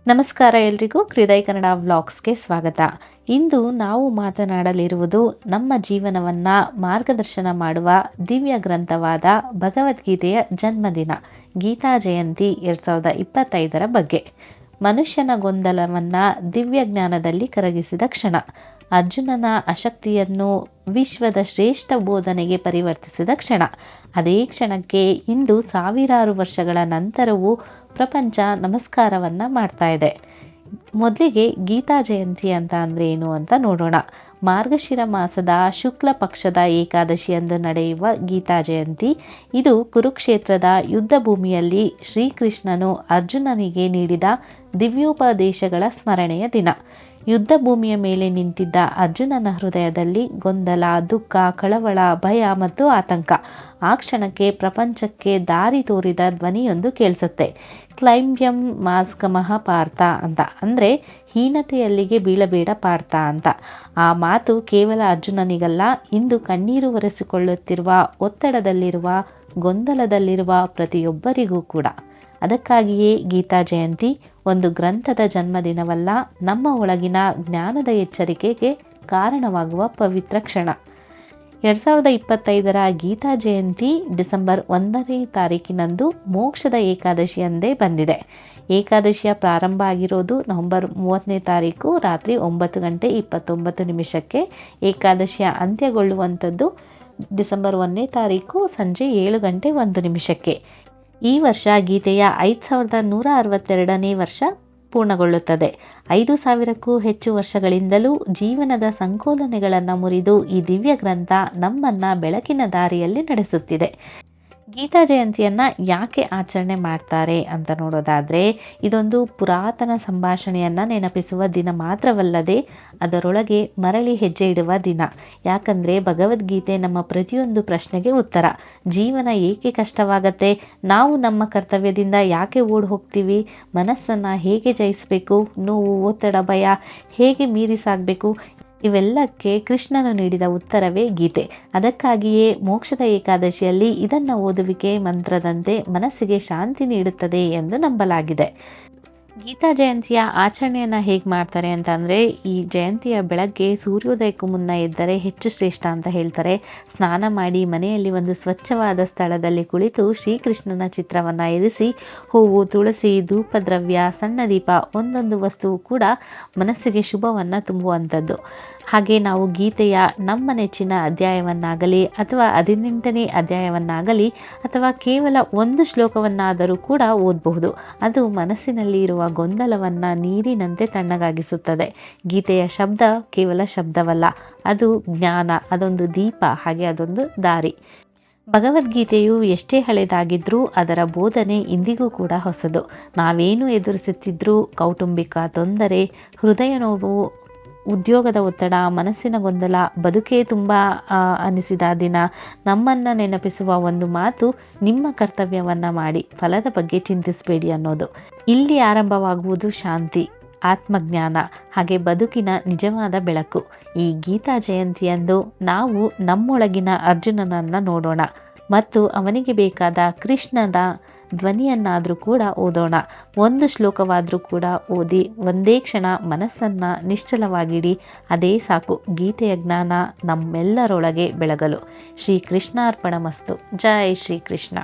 ನಮಸ್ಕಾರ ಎಲ್ರಿಗೂ ಹೃದಯ ಕನ್ನಡ ವ್ಲಾಗ್ಸ್ಗೆ ಸ್ವಾಗತ. ಇಂದು ನಾವು ಮಾತನಾಡಲಿರುವುದು ನಮ್ಮ ಜೀವನವನ್ನು ಮಾರ್ಗದರ್ಶನ ಮಾಡುವ ದಿವ್ಯ ಗ್ರಂಥವಾದ ಭಗವದ್ಗೀತೆಯ ಜನ್ಮದಿನ ಗೀತಾ ಜಯಂತಿ 2025 ಬಗ್ಗೆ. ಮನುಷ್ಯನ ಗೊಂದಲವನ್ನು ದಿವ್ಯ ಜ್ಞಾನದಲ್ಲಿ ಕರಗಿಸಿದ ಕ್ಷಣ, ಅರ್ಜುನನ ಅಶಕ್ತಿಯನ್ನು ವಿಶ್ವದ ಶ್ರೇಷ್ಠ ಬೋಧನೆಗೆ ಪರಿವರ್ತಿಸಿದ ಕ್ಷಣ. ಅದೇ ಕ್ಷಣಕ್ಕೆ ಇಂದು ಸಾವಿರಾರು ವರ್ಷಗಳ ನಂತರವೂ ಪ್ರಪಂಚ ನಮಸ್ಕಾರವನ್ನು ಮಾಡ್ತಾ ಇದೆ. ಮೊದಲಿಗೆ ಗೀತಾ ಜಯಂತಿ ಅಂತ ಅಂದರೆ ಏನು ಅಂತ ನೋಡೋಣ. ಮಾರ್ಗಶಿರ ಮಾಸದ ಶುಕ್ಲ ಪಕ್ಷದ ಏಕಾದಶಿಯಂದು ನಡೆಯುವ ಗೀತಾ ಜಯಂತಿ ಇದು ಕುರುಕ್ಷೇತ್ರದ ಯುದ್ಧ ಭೂಮಿಯಲ್ಲಿ ಶ್ರೀಕೃಷ್ಣನು ಅರ್ಜುನನಿಗೆ ನೀಡಿದ ದಿವ್ಯೋಪದೇಶಗಳ ಸ್ಮರಣೆಯ ದಿನ. ಯುದ್ಧ ಭೂಮಿಯ ಮೇಲೆ ನಿಂತಿದ್ದ ಅರ್ಜುನನ ಹೃದಯದಲ್ಲಿ ಗೊಂದಲ, ದುಃಖ, ಕಳವಳ, ಭಯ ಮತ್ತು ಆತಂಕ. ಆ ಕ್ಷಣಕ್ಕೆ ಪ್ರಪಂಚಕ್ಕೆ ದಾರಿ ತೋರಿದ ಧ್ವನಿಯೊಂದು ಕೇಳಿಸುತ್ತೆ. ಕ್ಲೈಂಬ್ಯಂ ಮಾಸ್ಕಮಃ ಪಾರ್ಥ ಅಂತ, ಅಂದರೆ ಹೀನತೆಯಲ್ಲಿಗೆ ಬೀಳಬೇಡ ಪಾರ್ಥ ಅಂತ. ಆ ಮಾತು ಕೇವಲ ಅರ್ಜುನನಿಗಲ್ಲ, ಇಂದು ಕಣ್ಣೀರು ಒರೆಸಿಕೊಳ್ಳುತ್ತಿರುವ, ಒತ್ತಡದಲ್ಲಿರುವ, ಗೊಂದಲದಲ್ಲಿರುವ ಪ್ರತಿಯೊಬ್ಬರಿಗೂ ಕೂಡ. ಅದಕ್ಕಾಗಿಯೇ ಗೀತಾ ಜಯಂತಿ ಒಂದು ಗ್ರಂಥದ ಜನ್ಮದಿನವಲ್ಲ, ನಮ್ಮ ಒಳಗಿನ ಜ್ಞಾನದ ಎಚ್ಚರಿಕೆಗೆ ಕಾರಣವಾಗುವ ಪವಿತ್ರ ಕ್ಷಣ. 2025 ಗೀತಾ ಜಯಂತಿ ಡಿಸೆಂಬರ್ 1ನೇ ತಾರೀಕಿನಂದು ಮೋಕ್ಷದ ಏಕಾದಶಿಯಂದೇ ಬಂದಿದೆ. ಏಕಾದಶಿಯ ಪ್ರಾರಂಭ ಆಗಿರೋದು ನವೆಂಬರ್ 30ನೇ ತಾರೀಕು ರಾತ್ರಿ 9:29. ಏಕಾದಶಿಯ ಅಂತ್ಯಗೊಳ್ಳುವಂಥದ್ದು ಡಿಸೆಂಬರ್ 1ನೇ ತಾರೀಕು ಸಂಜೆ 7:01. ಈ ವರ್ಷ ಗೀತೆಯ 5162ನೇ ವರ್ಷ ಪೂರ್ಣಗೊಳ್ಳುತ್ತದೆ. 5000ಕ್ಕೂ ಹೆಚ್ಚು ವರ್ಷಗಳಿಂದಲೂ ಜೀವನದ ಸಂಕೋಲನೆಗಳನ್ನು ಮುರಿದು ಈ ದಿವ್ಯ ಗ್ರಂಥ ನಮ್ಮನ್ನು ಬೆಳಕಿನ ದಾರಿಯಲ್ಲಿ ನಡೆಸುತ್ತಿದೆ. ಗೀತಾ ಜಯಂತಿಯನ್ನು ಯಾಕೆ ಆಚರಣೆ ಮಾಡ್ತಾರೆ ಅಂತ ನೋಡೋದಾದರೆ, ಇದೊಂದು ಪುರಾತನ ಸಂಭಾಷಣೆಯನ್ನು ನೆನಪಿಸುವ ದಿನ ಮಾತ್ರವಲ್ಲದೆ ಅದರೊಳಗೆ ಮರಳಿ ಹೆಜ್ಜೆ ಇಡುವ ದಿನ. ಯಾಕಂದರೆ ಭಗವದ್ಗೀತೆ ನಮ್ಮ ಪ್ರತಿಯೊಂದು ಪ್ರಶ್ನೆಗೆ ಉತ್ತರ. ಜೀವನ ಏಕೆ ಕಷ್ಟವಾಗತ್ತೆ? ನಾವು ನಮ್ಮ ಕರ್ತವ್ಯದಿಂದ ಯಾಕೆ ಓಡಿ ಹೋಗ್ತೀವಿ? ಮನಸ್ಸನ್ನು ಹೇಗೆ ಜಯಿಸಬೇಕು? ನೋವು, ಒತ್ತಡ, ಭಯ ಹೇಗೆ ಮೀರಿ ಸಾಗಬೇಕು? ಇವೆಲ್ಲಕ್ಕೆ ಕೃಷ್ಣನು ನೀಡಿದ ಉತ್ತರವೇ ಗೀತೆ. ಅದಕ್ಕಾಗಿಯೇ ಮೋಕ್ಷದ ಏಕಾದಶಿಯಲ್ಲಿ ಇದನ್ನು ಓದುವಿಕೆ ಮಂತ್ರದಂತೆ ಮನಸ್ಸಿಗೆ ಶಾಂತಿ ನೀಡುತ್ತದೆ ಎಂದು ನಂಬಲಾಗಿದೆ. ಗೀತಾ ಜಯಂತಿಯ ಆಚರಣೆಯನ್ನು ಹೇಗೆ ಮಾಡ್ತಾರೆ ಅಂತ ಅಂದರೆ, ಈ ಜಯಂತಿಯ ಬೆಳಗ್ಗೆ ಸೂರ್ಯೋದಯಕ್ಕೂ ಮುನ್ನ ಎದ್ದರೆ ಹೆಚ್ಚು ಶ್ರೇಷ್ಠ ಅಂತ ಹೇಳ್ತಾರೆ. ಸ್ನಾನ ಮಾಡಿ ಮನೆಯಲ್ಲಿ ಒಂದು ಸ್ವಚ್ಛವಾದ ಸ್ಥಳದಲ್ಲಿ ಕುಳಿತು ಶ್ರೀಕೃಷ್ಣನ ಚಿತ್ರವನ್ನು ಇರಿಸಿ ಹೂವು, ತುಳಸಿ, ಧೂಪದ್ರವ್ಯ, ಸಣ್ಣ ದೀಪ, ಒಂದೊಂದು ವಸ್ತುವು ಕೂಡ ಮನಸ್ಸಿಗೆ ಶುಭವನ್ನು ತುಂಬುವಂಥದ್ದು. ಹಾಗೆ ನಾವು ಗೀತೆಯ ನಮ್ಮ ನೆಚ್ಚಿನ ಅಧ್ಯಾಯವನ್ನಾಗಲಿ ಅಥವಾ 18ನೇ ಅಧ್ಯಾಯವನ್ನಾಗಲಿ ಅಥವಾ ಕೇವಲ ಒಂದು ಶ್ಲೋಕವನ್ನಾದರೂ ಕೂಡ ಓದಬಹುದು. ಅದು ಮನಸ್ಸಿನಲ್ಲಿ ಇರುವ ಗೊಂದಲವನ್ನು ನೀರಿನಂತೆ ತಣ್ಣಗಾಗಿಸುತ್ತದೆ. ಗೀತೆಯ ಶಬ್ದ ಕೇವಲ ಶಬ್ದವಲ್ಲ, ಅದು ಜ್ಞಾನ, ಅದೊಂದು ದೀಪ, ಹಾಗೆ ಅದೊಂದು ದಾರಿ. ಭಗವದ್ಗೀತೆಯು ಎಷ್ಟೇ ಹಳೆಯದಾಗಿದ್ದರೂ ಅದರ ಬೋಧನೆ ಇಂದಿಗೂ ಕೂಡ ಹೊಸದು. ನಾವೇನು ಎದುರಿಸುತ್ತಿದ್ದರೂ, ಕೌಟುಂಬಿಕ ತೊಂದರೆ, ಹೃದಯ ನೋವು, ಉದ್ಯೋಗದ ಒತ್ತಡ, ಮನಸ್ಸಿನ ಗೊಂದಲ, ಬದುಕೇ ತುಂಬ ಅನಿಸಿದ ದಿನ, ನಮ್ಮನ್ನು ನೆನಪಿಸುವ ಒಂದು ಮಾತು, ನಿಮ್ಮ ಕರ್ತವ್ಯವನ್ನು ಮಾಡಿ, ಫಲದ ಬಗ್ಗೆ ಚಿಂತಿಸಬೇಡಿ ಅನ್ನೋದು. ಇಲ್ಲಿ ಆರಂಭವಾಗುವುದು ಶಾಂತಿ, ಆತ್ಮಜ್ಞಾನ, ಹಾಗೆ ಬದುಕಿನ ನಿಜವಾದ ಬೆಳಕು. ಈ ಗೀತಾ ಜಯಂತಿಯಂದು ನಾವು ನಮ್ಮೊಳಗಿನ ಅರ್ಜುನನನ್ನು ನೋಡೋಣ ಮತ್ತು ಅವನಿಗೆ ಬೇಕಾದ ಕೃಷ್ಣದ ಧ್ವನಿಯನ್ನಾದರೂ ಕೂಡ ಓದೋಣ. ಒಂದು ಶ್ಲೋಕವಾದರೂ ಕೂಡ ಓದಿ ಒಂದೇ ಕ್ಷಣ ಮನಸ್ಸನ್ನು ನಿಶ್ಚಲವಾಗಿಡಿ. ಅದೇ ಸಾಕು ಗೀತೆಯ ಜ್ಞಾನ ನಮ್ಮೆಲ್ಲರೊಳಗೆ ಬೆಳಗಲು. ಶ್ರೀಕೃಷ್ಣಾರ್ಪಣಮಸ್ತು. ಜೈ ಶ್ರೀಕೃಷ್ಣ.